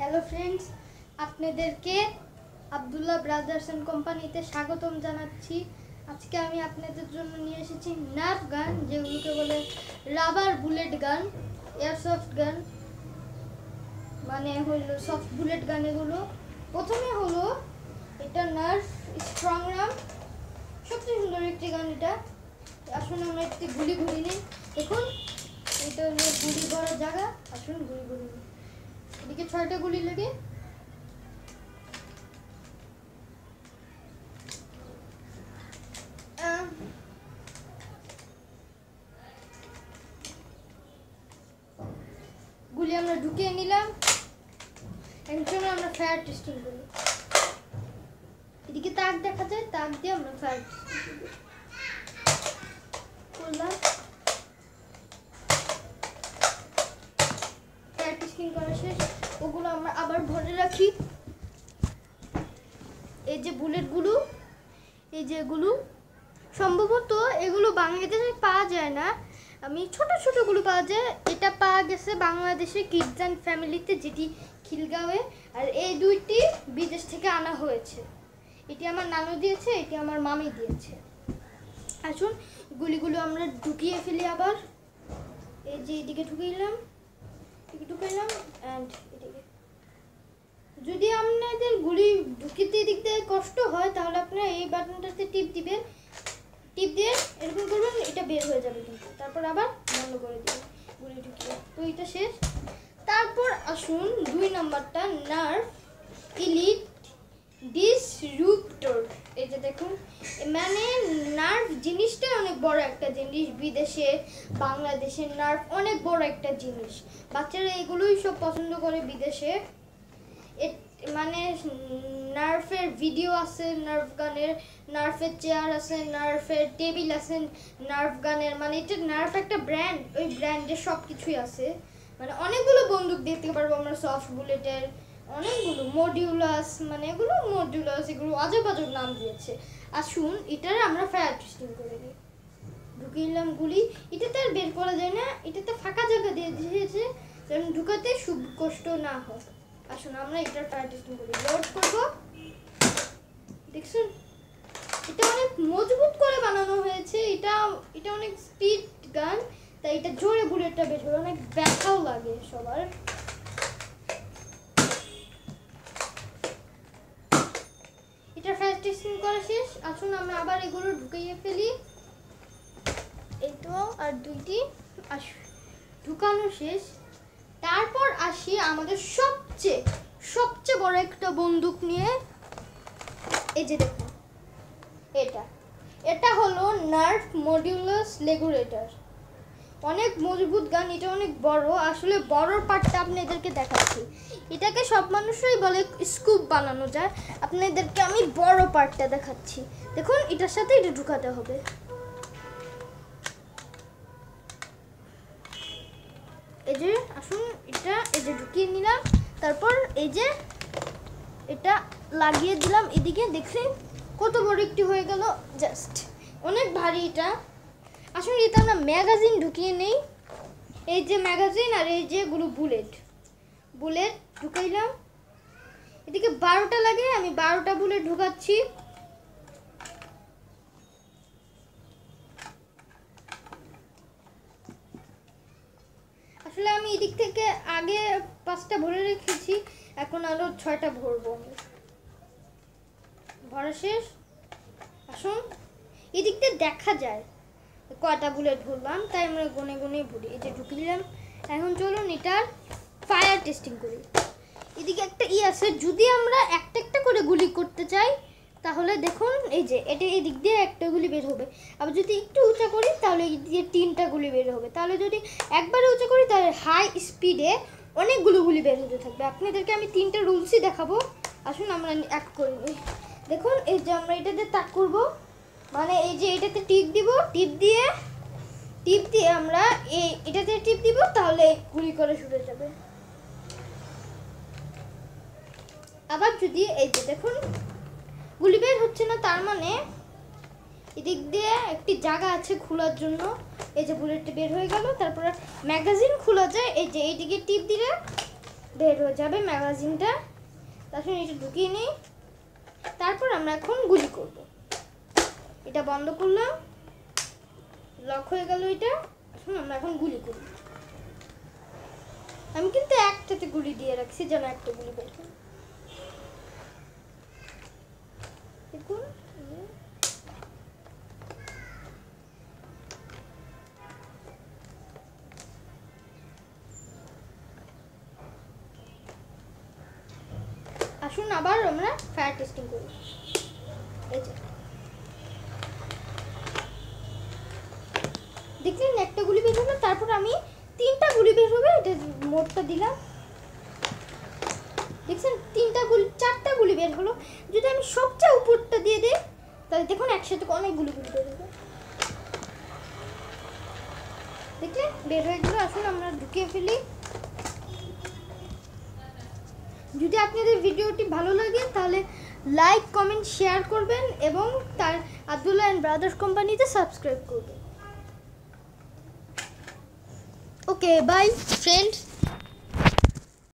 Hello friends, আপনাদেরকে Abdullah brothers and কোম্পানিতে স্বাগতম জানাচ্ছি। আজকে আমি আপনাদের জন্য নিয়ে এসেছি নার্ভ গান, যেগুলোকে বলে রাবার বুলেট গান, এয়ারসফট গান, মানে হলো সফট বুলেট গান। এগুলো প্রথমে হলো এটা নার্ভ স্ট্রং রাম, সবচেয়ে সুন্দর একটি গান এটা। আসুন আমরা একটি গুলি ঘুরি নিই। দেখুন এটা হলো গুলি ভরার জায়গা। আসুন গুলি ঘুরি নিই। এদিকে 6টা গুলি লাগে। গুলি আমরা ঢুকিয়ে নিলাম। এখন আমরা ফায়ার টেস্টিং করি। এদিকে তাক দেখা যায়, তাক দিয়ে আমরা ফায়ার টেস্টিং করলাম। ফায়ার টেস্টিং করা শেষ। ওগুলো আমরা আবার ভরে রাখি। এই যে বুলেটগুলো, এই যে এগুলো সম্ভবত এগুলো বাংলাদেশে পাওয়া যায় না, আমি ছোট ছোটগুলো পাওয়া যায়। এটা পাওয়া গেছে বাংলাদেশে কিডস অ্যান্ড ফ্যামিলিতে, যেটি খিলগাঁওয়ে। আর এই দুইটি বিদেশ থেকে আনা হয়েছে। এটি আমার নানু দিয়েছে, এটি আমার মামি দিয়েছে। আসুন গুলিগুলো আমরা ঢুকিয়ে ফেলি আবার। এই যে এদিকে ঢুকাইলাম, অ্যান্ড এদিকে। যদি আপনাদের গুলি ঢুকিতে এদিক দিয়ে কষ্ট হয়, তাহলে আপনারা এই বাটনটাতে টিপ দিবেন। টিপ দিয়ে এরকম করবেন, এটা বের হয়ে যাবে কিন্তু। তারপর আবার বন্ধ করে দিবেন গুলি ঢুকিয়ে। তো এটা শেষ। তারপর আসুন 2 নম্বরটা, নার্ভ ইলিট ডিসরুপ্টর। এই যে দেখুন, মানে নার্ভ জিনিসটা অনেক বড় একটা জিনিস। বিদেশে বাংলাদেশের নার্ভ অনেক বড় একটা জিনিস। বাচ্চারা এগুলোই সব পছন্দ করে বিদেশে। মানে নার্ভের ভিডিও আছে, নার্ভ গানের, নার্ভের চেয়ার আছে, নার্ভের টেবিল আছে নার্ভ গানের। মানে এটা নার্ভ একটা ব্র্যান্ড, ওই ব্র্যান্ডের সব কিছুই আছে। মানে অনেকগুলো বন্দুক দেখতে পারবো আমরা সফট বুলেটের, অনেকগুলো মডিউলাস, মানে এগুলো মডিউলাস, এগুলো আজব আজব নাম দিয়েছে। আসুন এটার আমরা ফায়ার টেস্টিং করে নিই। ঢুকিলাম গুলি, এটাতে আর বের করা যায় না, এটাতে ফাঁকা জায়গা দিয়ে দিয়েছে যেন ঢুকাতে খুব কষ্ট না হয়। আসুন আমরা এটার ফায়ার টেস্টিং করি। লোড করব। দেখুন এটা অনেক মজবুত করে বানানো হয়েছে। এটা অনেক স্পিড গান, তাই এটা জোরে বুলেটটা বের হবে, অনেক ব্যথাও লাগে সবার। এটা ফায়ার টেস্টিং করা শেষ। আসুন আমরা আবার এগুলো ঢুকিয়ে ফেলি। এই তো আর দুইটি ঢুকানো শেষ। তারপর আসি আমাদের সবচেয়ে বড় একটা বন্দুক নিয়ে। এই যে দেখুন, এটা হলো নার্ভ মডিউলাস লেগুরেটর। অনেক মজবুত গান, এটা অনেক বড়। আসলে বড় পার্টটা আপনাদেরকে দেখাচ্ছি। এটাকে সব মানুষই বলে স্কুপ বানানো যায়, আপনাদেরকে আমি বড় পার্টটা দেখাচ্ছি। দেখুন এটার সাথে এটা ঢুকাতে হবে। এই যে আসুন এটা এই যে ঢুকিয়ে নিলাম। তারপর এই যে এটা লাগিয়ে দিলাম এদিকে। দেখলেন কত বড় একটি হয়ে গেল, জাস্ট অনেক ভারী এটা। আসলে এটা আমরা ম্যাগাজিন ঢুকিয়ে নেই। এই যে ম্যাগাজিন, আর এই যে গুলো বুলেট ঢুকাইলাম। এদিকে 12টা লাগে, আমি 12টা বুলেট ঢুকাচ্ছি। আসলে আমি এদিক থেকে আগে 5টা ভরে রেখেছি, এখন আরো 6টা ভরবো আমি। ভরা শেষ। আসুন এদিকটা দেখা যায় কয়টা বুলেট ভরলাম, তাই আমরা গুনে গুনে ভরি। এই যে ঢুকিলাম। এখন চলুন এটার ফায়ার টেস্টিং করি। এদিকে একটা আছে, যদি আমরা একটা করে গুলি করতে চাই তাহলে দেখুন এই যে এটা এদিক দিয়ে একটা গুলি বের হবে। আবার যদি একটু উঁচা করি তাহলে এই দিয়ে 3টা গুলি বের হবে। তাহলে যদি একবারে উঁচা করি তাহলে হাই স্পিডে অনেকগুলো গুলি বের হতে থাকবে। আপনাদেরকে আমি 3টা রুলসই দেখাবো। আসুন আমরা এক করে নিই। দেখুন এই যে আমরা এটাতে তাক করব, মানে এই যে এটাতে টিপ দিব, টিপ দিয়ে আমরা এটাতে টিপ দিব, তাহলে গুলি করে শুরু যাবে। আবার যদি এই যে দেখুন গুলি বের হচ্ছে না, তার মানে এদিক দিয়ে একটি জায়গা আছে খোলার জন্য। এই যে বুলেটটা বের হয়ে গেল। তারপরে ম্যাগাজিন খোলা যায়, এই যে এইদিকে টিপ দিলে বের হয়ে যাবে ম্যাগাজিনটা। তারপর এটা ঢুকিয়ে নিই, তারপর আমরা এখন গুলি করব। এটা বন্ধ করলাম, লক হয়ে গেল এটা। আমরা এখন গুলি করব। আমি কিন্তু একটাতে গুলি দিয়ে রাখছি যেন একটা গুলি বের হয়। দেখুন আসুন আবার আমরা ফায়ার টেস্টিং করি। এই যে দেখলেন একটা গুলি বের হলো, তারপর আমি 3টা গুলি বের হবে, এটা মোডটা দিলাম। দেখছেন 4টা গুলি বের হলো। যদি আমি সবচেয়ে উপরটা দিয়ে দিই তাহলে দেখুন একসাথে অনেকগুলো গুলি বের হবে। দেখলেন বের হয়ে গেল। আসুন আমরা ঢুকিয়ে ফেলি। যদি আপনাদের ভিডিওটি ভালো লাগে তাহলে লাইক, কমেন্ট, শেয়ার করবেন এবং তার আব্দুল্লাহ এন্ড ব্রাদার্স কোম্পানিতে সাবস্ক্রাইব করবেন। Okay bye friends.